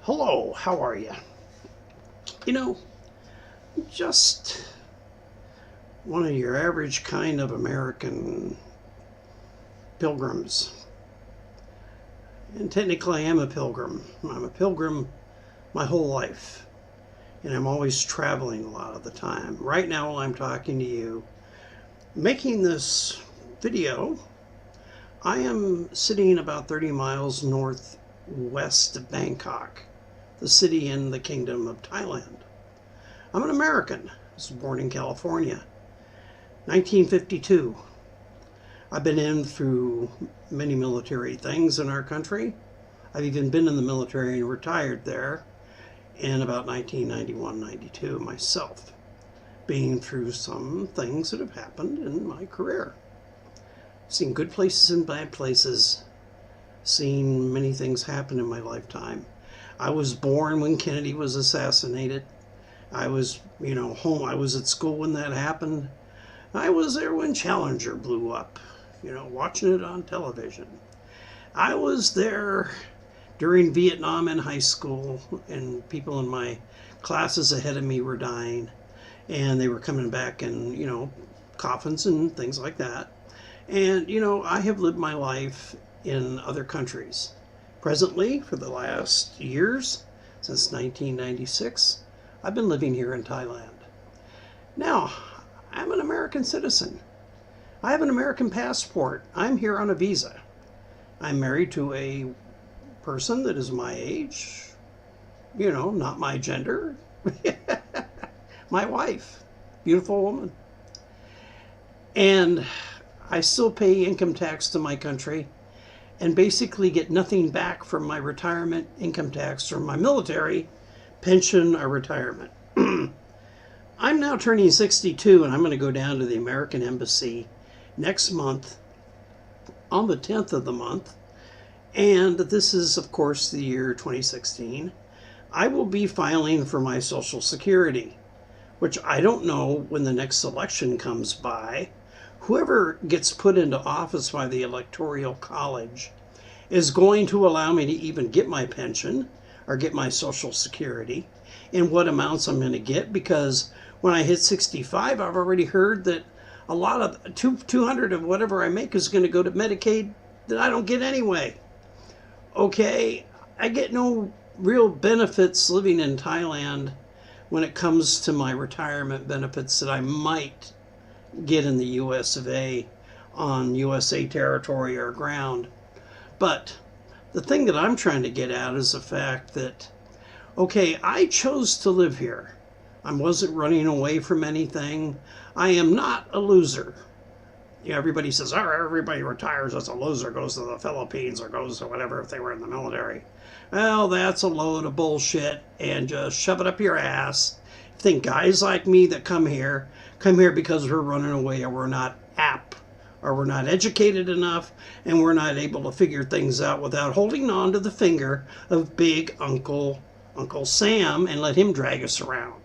Hello, how are you? You know, just one of your average kind of American pilgrims. And technically I am a pilgrim. I'm a pilgrim my whole life. And I'm always traveling a lot of the time. Right now while I'm talking to you, making this video, I am sitting about 30 miles northwest of Bangkok, the city in the Kingdom of Thailand. I'm an American. I was born in California, 1952. I've been in through many military things in our country. I've even been in the military and retired there in about 1991-92 myself, being through some things that have happened in my career. Seen good places and bad places, seen many things happen in my lifetime. I was born when Kennedy was assassinated. I was, home. I was at school when that happened. I was there when Challenger blew up, watching it on television. I was there during Vietnam in high school, and people in my classes ahead of me were dying, and they were coming back in, coffins and things like that. And, I have lived my life in other countries. Presently, for the last years, since 1996, I've been living here in Thailand. Now, I'm an American citizen. I have an American passport. I'm here on a visa. I'm married to a person that is my age, not my gender. My wife, beautiful woman. And I still pay income tax to my country and basically get nothing back from my retirement income tax or my military pension or retirement. I'm now turning 62 and I'm going to go down to the American Embassy next month on the 10th of the month. And this is, of course, the year 2016. I will be filing for my Social Security, which I don't know when the next election comes by. Whoever gets put into office by the Electoral College is going to allow me to even get my pension or get my Social Security and what amounts I'm going to get, because when I hit 65, I've already heard that a lot of 200 of whatever I make is going to go to Medicaid that I don't get anyway. Okay, I get no real benefits living in Thailand when it comes to my retirement benefits that I might get in the US of A on USA territory or ground. But the thing that I'm trying to get at is the fact that, okay, I chose to live here. I wasn't running away from anything. I am not a loser. Everybody says, oh, everybody retires as a loser, goes to the Philippines or goes to whatever if they were in the military. Well, that's a load of bullshit, and just shove it up your ass. Think guys like me that come here because we're running away, or we're not apt, or we're not educated enough, and we're not able to figure things out without holding on to the finger of big Uncle Sam and let him drag us around.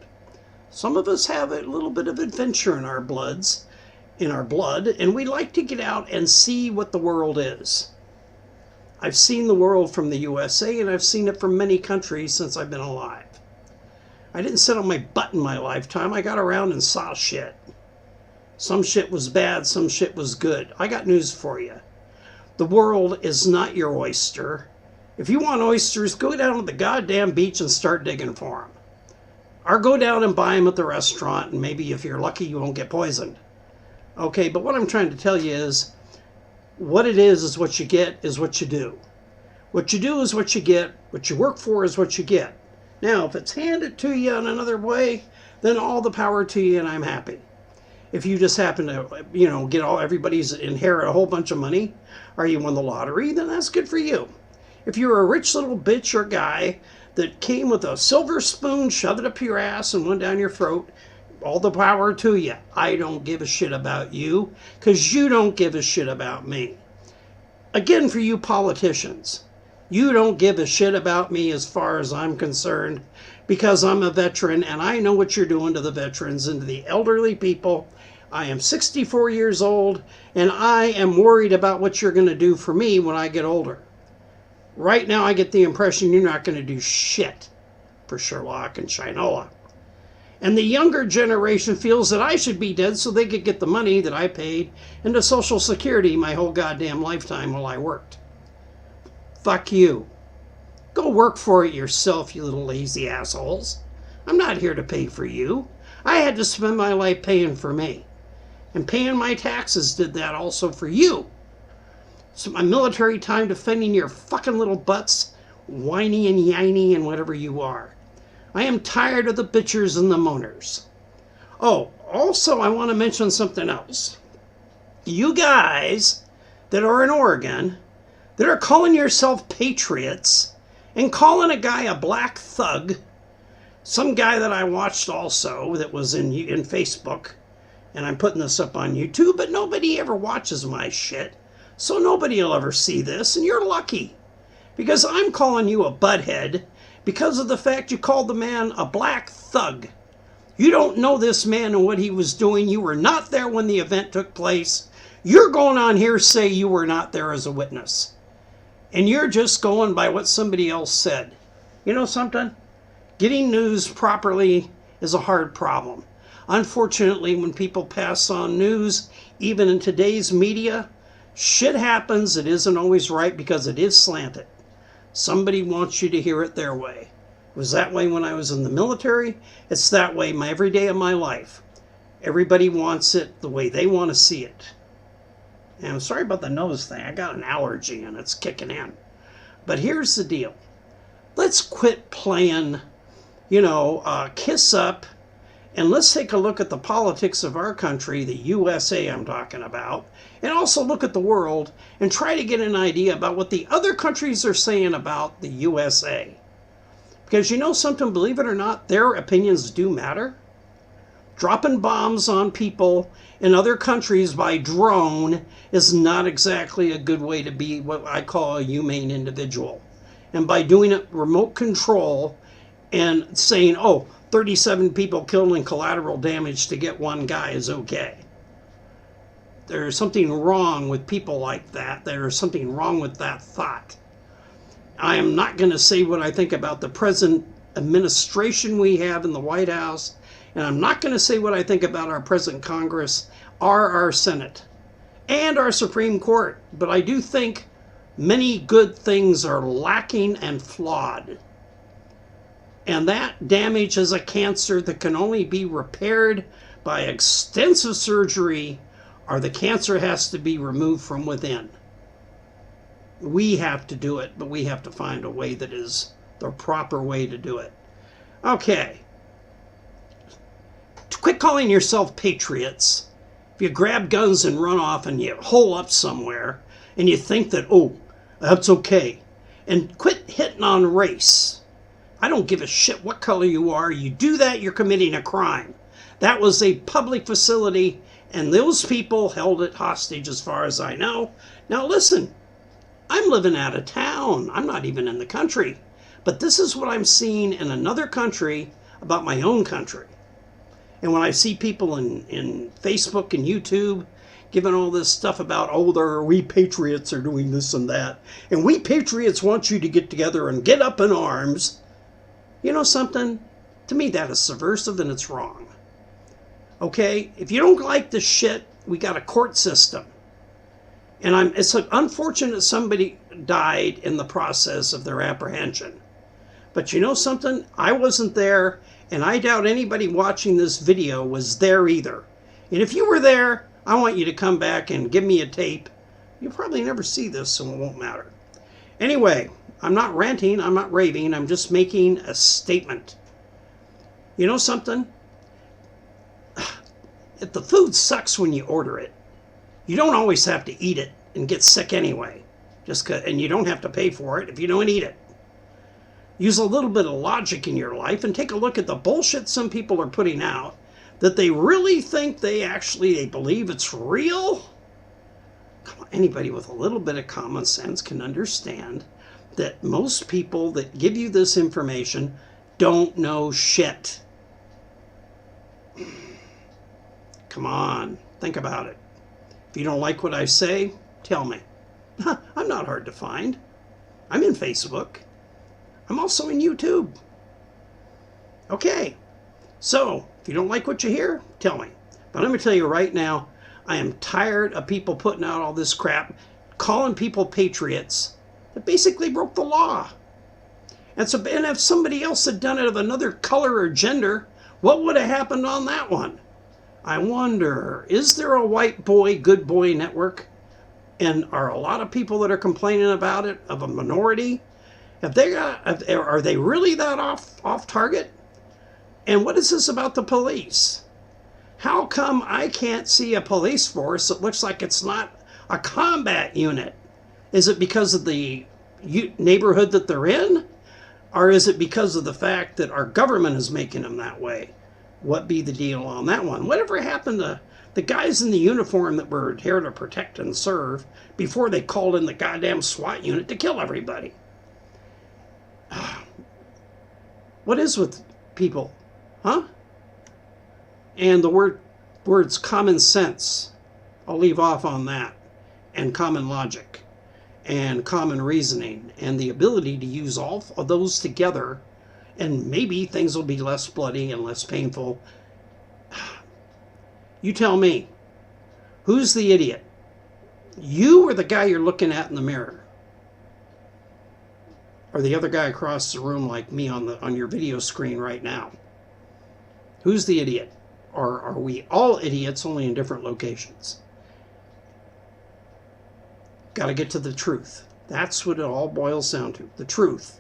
Some of us have a little bit of adventure in our blood, and we like to get out and see what the world is. I've seen the world from the USA, and I've seen it from many countries since I've been alive. I didn't sit on my butt in my lifetime. I got around and saw shit. Some shit was bad, some shit was good. I got news for you. The world is not your oyster. If you want oysters, go down to the goddamn beach and start digging for them. Or go down and buy them at the restaurant, and maybe if you're lucky, you won't get poisoned. Okay, but what I'm trying to tell you is, what it is what you get is what you do. What you do is what you get. What you work for is what you get. Now, if it's handed to you in another way, then all the power to you, and I'm happy. If you just happen to, get everybody's inherit a whole bunch of money, or you won the lottery, then that's good for you. If you're a rich little bitch or guy that came with a silver spoon, shoved it up your ass, and went down your throat, all the power to you. I don't give a shit about you, because you don't give a shit about me. Again, for you politicians, you don't give a shit about me as far as I'm concerned, because I'm a veteran and I know what you're doing to the veterans and to the elderly people. I am 64 years old and I am worried about what you're going to do for me when I get older. Right now I get the impression you're not going to do shit for Sherlock and Shinola. And the younger generation feels that I should be dead so they could get the money that I paid into Social Security my whole goddamn lifetime while I worked. Fuck you. Go work for it yourself, you little lazy assholes. I'm not here to pay for you. I had to spend my life paying for me. And paying my taxes did that also for you. So my military time defending your fucking little butts, whiny and yiny and whatever you are. I am tired of the bitchers and the moaners. Oh, also I want to mention something else. You guys that are in Oregon, that are calling yourself patriots, and calling a guy a black thug, some guy that I watched also that was in Facebook, and I'm putting this up on YouTube, but nobody ever watches my shit, so nobody will ever see this, and you're lucky, because I'm calling you a butthead because of the fact you called the man a black thug. You don't know this man and what he was doing. You were not there when the event took place. You're going on here say you were not there as a witness. And you're just going by what somebody else said. You know something? Getting news properly is a hard problem. Unfortunately, when people pass on news, even in today's media, shit happens. It isn't always right because it is slanted. Somebody wants you to hear it their way. It was that way when I was in the military. It's that way every day of my life. Everybody wants it the way they want to see it. And I'm sorry about the nose thing. I got an allergy and it's kicking in. But here's the deal. Let's quit playing, kiss up. And let's take a look at the politics of our country, the USA I'm talking about, and also look at the world and try to get an idea about what the other countries are saying about the USA. Because you know something, believe it or not, their opinions do matter. Dropping bombs on people in other countries by drone is not exactly a good way to be what I call a humane individual. And by doing it remote control and saying, 37 people killed in collateral damage to get one guy is okay. There's something wrong with people like that. There's something wrong with that thought. I am not going to say what I think about the present administration we have in the White House, and I'm not going to say what I think about our present Congress or our Senate and our Supreme Court, but I do think many good things are lacking and flawed. And that damage is a cancer that can only be repaired by extensive surgery, or the cancer has to be removed from within. We have to do it, but we have to find a way that is the proper way to do it. Okay. Quit calling yourself patriots. If you grab guns and run off and you hole up somewhere and you think that, that's okay. And quit hitting on race. I don't give a shit what color you are. You do that, you're committing a crime. That was a public facility, and those people held it hostage as far as I know. Now listen, I'm living out of town. I'm not even in the country. But this is what I'm seeing in another country about my own country. And when I see people in Facebook and YouTube giving all this stuff about, we patriots are doing this and that, and we patriots want you to get together and get up in arms. You know something? To me, that is subversive and it's wrong. Okay? If you don't like this shit, we got a court system. And it's unfortunate somebody died in the process of their apprehension. But you know something? I wasn't there, and I doubt anybody watching this video was there either. And if you were there, I want you to come back and give me a tape. You'll probably never see this, so it won't matter. Anyway, I'm not ranting, I'm not raving, I'm just making a statement. You know something? If the food sucks when you order it, you don't always have to eat it and get sick anyway. And you don't have to pay for it if you don't eat it. Use a little bit of logic in your life and take a look at the bullshit some people are putting out that they really think they believe it's real. Come on, anybody with a little bit of common sense can understand that most people that give you this information don't know shit. Come on, think about it. If you don't like what I say, tell me. I'm not hard to find. I'm in Facebook. I'm also in YouTube. Okay, so if you don't like what you hear, tell me. But let me tell you right now, I am tired of people putting out all this crap, calling people patriots that basically broke the law. And if somebody else had done it of another color or gender, what would have happened on that one? I wonder, is there a white boy, good boy network? And are a lot of people that are complaining about it of a minority? Are they really that off target? And what is this about the police? How come I can't see a police force that looks like it's not a combat unit? Is it because of the neighborhood that they're in? Or is it because of the fact that our government is making them that way? What be the deal on that one? Whatever happened to the guys in the uniform that were here to protect and serve before they called in the goddamn SWAT unit to kill everybody? What is with people? Huh? And the words common sense, I'll leave off on that, and common logic, and common reasoning, and the ability to use all of those together, and maybe things will be less bloody and less painful. You tell me, who's the idiot? You or the guy you're looking at in the mirror? Or the other guy across the room like me on your video screen right now? Who's the idiot? Or are we all idiots, only in different locations? Got to get to the truth. That's what it all boils down to. The truth.